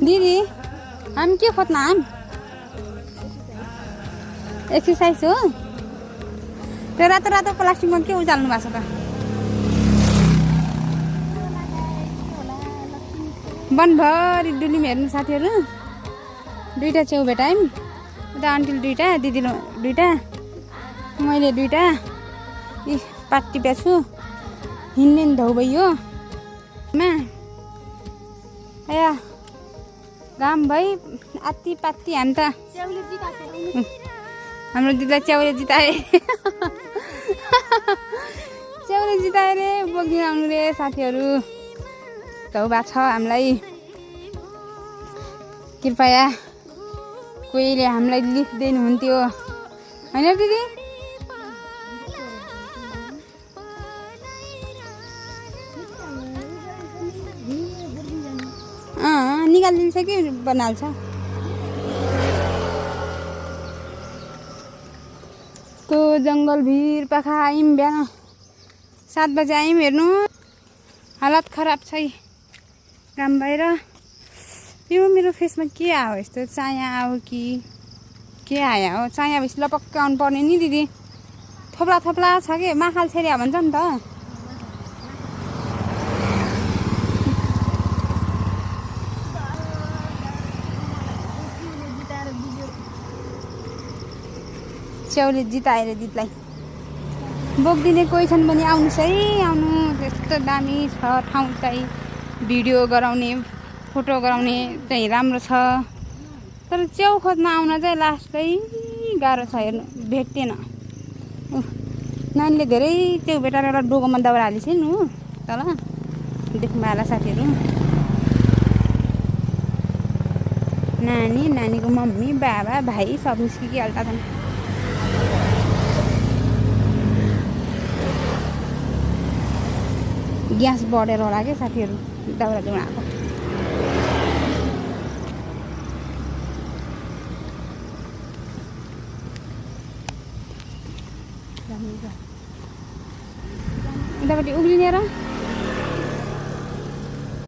दिदी हामी के खोज्न आम एक्सर्साइज हो त्यो रातो रातो प्लास्टिकमा के उचाल्नु भएको छ त वनभरि डुलिम हेर्नु साथीहरू दुईटा छेउ भेटायौँ उता आन्टीले दुईटा दिदीले दुईटा मैले दुईटा यी पाटी प्याछु हिँड्ने नि धौ भइयो या घाम भई आत्ती पात्ती हामी त हाम्रो दिदीलाई च्याउले जिताए च्याउले जिताए रे बोकिदिन आउनु रे साथीहरू धौ भएको छ हामीलाई कृपया कोहीले हामीलाई लिफ्ट दिनुहुन्थ्यो होइन दिदी निकालिदिन्छ कि बनाल्छ त्यो जङ्गल भिर पाखा आयौँ बिहान 7 बजे आयौँ हेर्नु हालत खराब छ घाम भएर यो मेरो फेसमा के आयो यस्तो चाया आयो कि के आयो हो चाया बेसी लपक्क आउनु पर्ने नि दिदी थोप्ला थोप्ला छ कि माखाल छेरिया भन्छ नि त च्याउले जिताएर दिदीलाई बोकिदिने कोही छन् भने आउनुहोस् है आउनु त्यस्तो दामी छ ठाउँ चाहिँ भिडियो गराउने फोटो गराउने चाहिँ राम्रो छ तर च्याउ खोज्न आउन चाहिँ लास्टै गाह्रो छ हेर्नु भेट्दैन नानीले धेरै च्याउ भेटाएर एउटा डोकोमा दाउरा हालिन्छ नि हो तल देख्नु होला साथीहरू नानीको मम्मी बाबा भाइ सब निस्किहाल्छ छन् ग्यास बढेर होला क्या साथीहरू दाउरा ल्याउन आएको उतापट्टि उक्लिने र